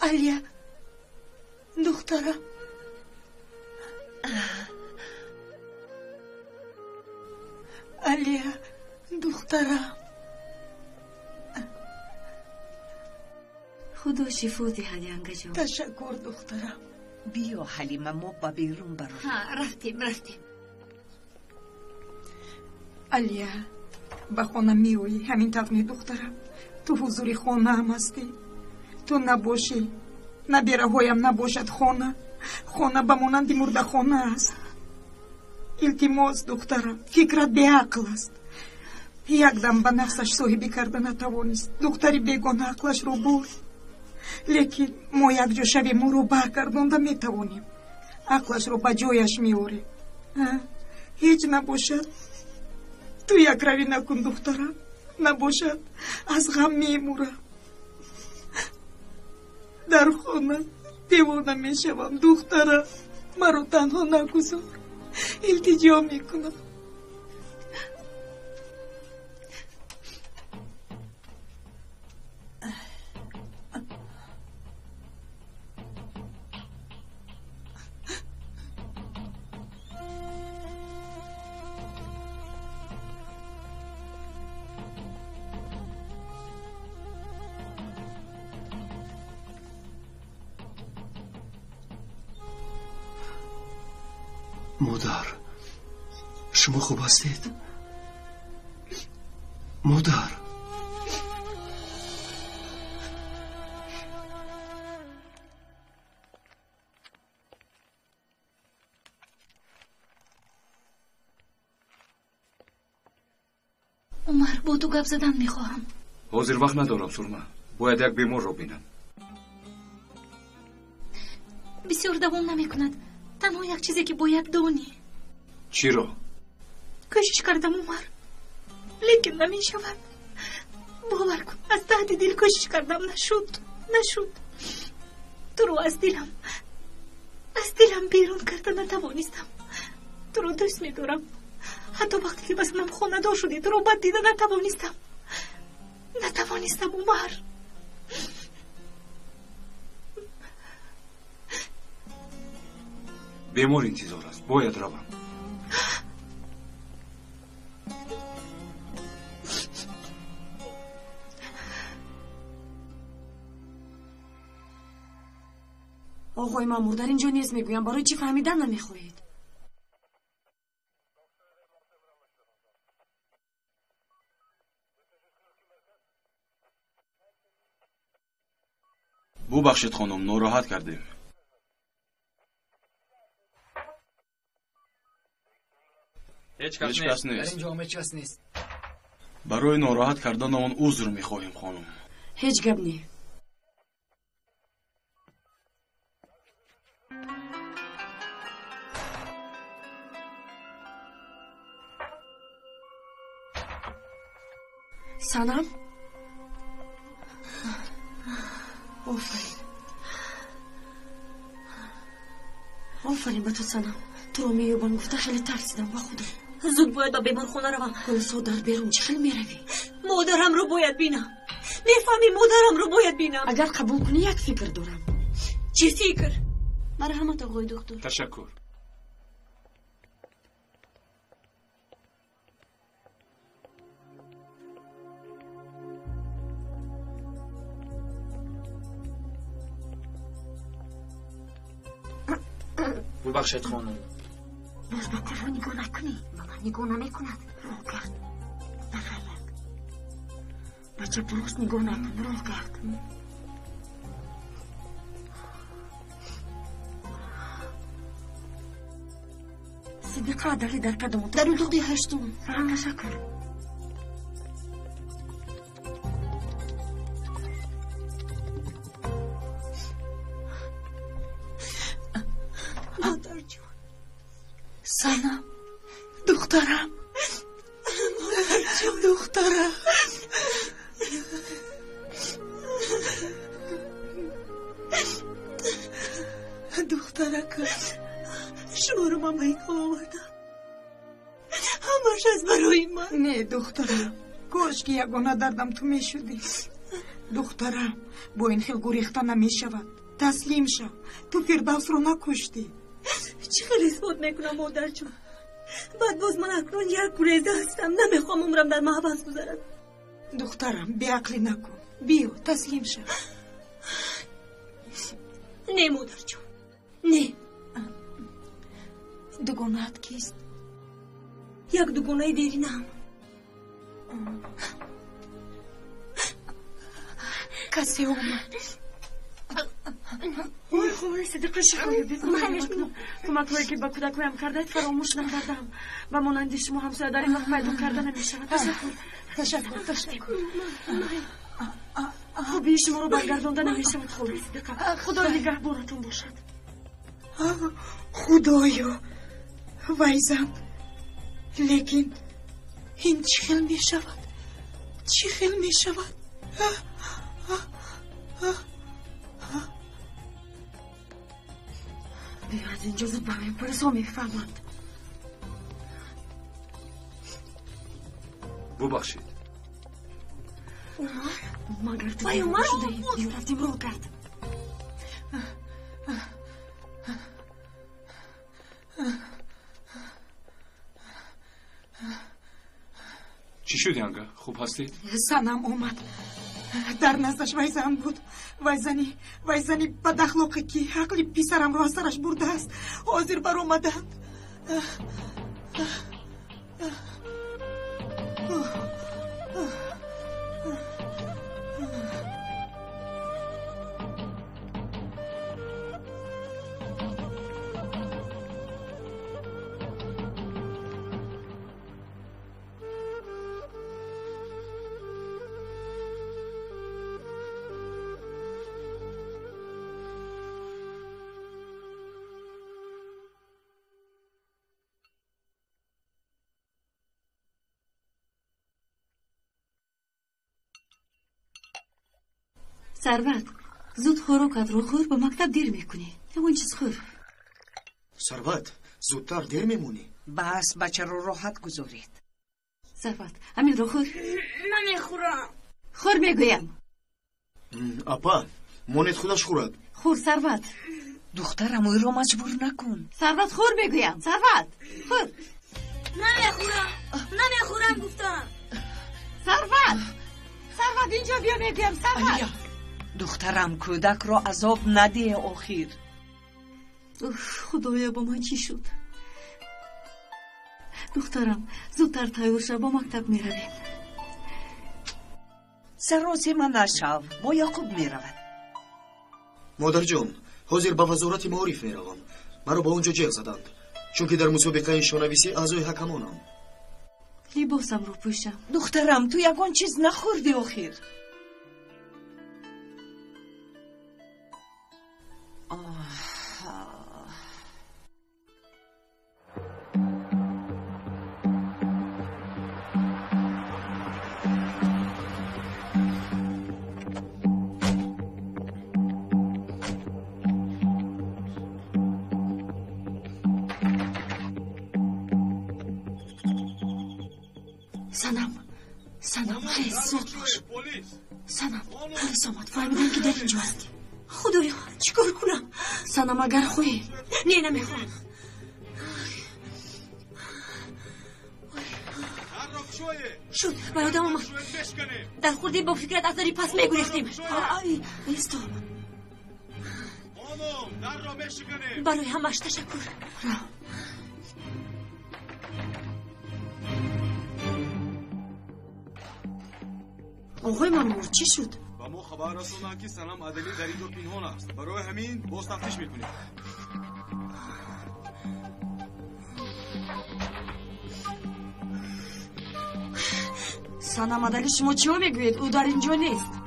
علیا دخترم. علیا دخترم. خدا شفا دهد ینگه جان. تشکر دخترم. بیا حلیمه ما با بیرون برو. رفتیم. علیا به خانه میویی. همین تفنی دخترم. تو حضوری خانه هم هستی. تو نباشی نبیره هایم نباشد خانه بمانندی مرده خانه است. التماس دخترم فکرت به عقل است. یک دم به نفسش صاحبی کرده نتوانست. دختری بیگانه عقلش رو برد. لیکن ما یک جا شب ما رو برگردانده میتوانیم. عقلش رو به جایش میاریم. هیچ نباشد. تو یک روی نکن دخترم. نباشد از غم میمورم. در خانه دیوانه میشوم دخترم. مرا تنها نگذار. التجا میکنم. مادر شما خوب هستید؟ مادر عمر با تو گپ زدن میخواهم. حاضر وقت ندارم سرما. باید یک بیمار رو بینم. بسیار دوام نمیکند. تنها یک چیزی که باید دانی. چی رو؟ کوشش کردم عمر لیکن نمیشود. باور کن از ته دل کوشش کردم نشد. تو رو از دلم بیرون کرده نتوانستم. تو رو دوست میدارم. حتی وقتی که بسنم خانه دار شدی تو رو بد دیده نتوانستم عمر. بیمار انتظار است. باید روم. آقای مامور در اینجا نیست میگویم. برای چی فهمیدن نمیخواهید؟ ببخشید خانم ناراحت کردیم. هیچ کس نیست. در اینجا هم هیچ کس نیست. برای ناراحت کردن آن عذر میخواهیم خانم. هیچ گپ نی. سنم آفرین به تو سنم. تو رو میوبان گفته خیلی ترسیدم با خودم. زود باید با بیمار خونه روم. کلسو در بیرون چه خیلی میروی؟ مادرم رو باید بینم. میفهمی مادرم رو باید بینم. اگر قبول کنی یک فکر دارم. چه فکر؟ مرحمت آقای دکتر. تشکر. ببخشید خانم. باز با کلو نگاه نکنی. بابا نگاه نمیکند. راه کرد. نخیلک. بچه پروست نگاه نکن. راه کرد. صدیقه عدلی در کدوم. در اون دقیقه هشتون. تشکر. مادر جون. سنم دخترم. مادر جون. دخترم. دخترک شما رو من بیک آوردم. همش از برای من. نه دخترم. کاش که یگانه دردم تو میشدی. دخترم با این خیل گریخته نمیشود. تسلیم شو. تو فردوس رو نکشتی. چه خیلی اثبات میکنم مادر جون. بعد باز من اکنون یک گریزه هستم. نمیخوام عمرم در محبس گذرد. دخترم بیعقلی نکن. بیا تسلیم شو. نه مادر جون. نه. دوگانه‌ات کیست؟ یک دوگانه دیرینم. کسی اومد. خواهی صدیقه شکایه بیدم. کمک هایی که با کودکویم کرده فراموش نکردم. و مانند شما همسایه در این وقت پیدا کرده نمیشود. تشکر. خوبی شما رو برگردانده نمیشود خوبی صدیقه. خدا نگهبانتون باشد. خدایا ویزم. لیکن این چی خیل می شود؟ چی خیل می شود؟ بیا از اینجا زود برای پلیس ها میفهمند. ببخشید. مگر تو بیمار شده بیا رفتیم رو کرد. چی شد یانگا؟ خوب هستید؟ سنم اومد. در نزدش ویزم بود. ویزنی بد اخلاقی که عقل پیسرم رو از سرش برده است. حاضر بر اومدند. ثروت زود خوراکت رو خور به مکتب دیر میکنی. اون چیز خور. ثروت زودتر دیر میمونی. بس بچه رو راحت گذارید. ثروت همین رو خور. نمیخورم. خور میگویم. اپا مونت خودش خورد. خور ثروت. دخترم اوی رو مجبور نکن. ثروت خور میگویم. ثروت خور. نمیخورم گفتم. ثروت اینجا بیا میگویم. ثروت دخترم کودک رو عذاب ندیه آخیر. خدایا با من چی شد؟ دخترم زودتر تیار شو با مکتب میرویم. سراز من نشو با یعقوب میرود. مادر جون حاضر با وزارت معارف میروم. مرا با اونجا جیغ زدند. چون که در مسابقه شانویسی اعضای حکمانم. لباسم رو پوشم. دخترم تو یگان چیز نخوردی آخر. سنم خیلی زود باش. سنم پلیس آمد فهمیدن که در اینجا هستی. خدایا چیکار کنم؟ سنم اگر خویی نه نمیخوام. شد برادم آمد. در خورده با فکرت از داری پس میگریختیم. ایستا برای همش تشکر. آقای مامور چی شد؟ با ما خبر رسوندن که سنم عدلی در اینجا پنهان است. برای همین باز تفتیش میکنیم. سنم عدلی شما چی میگوید؟ او در اینجا نیست.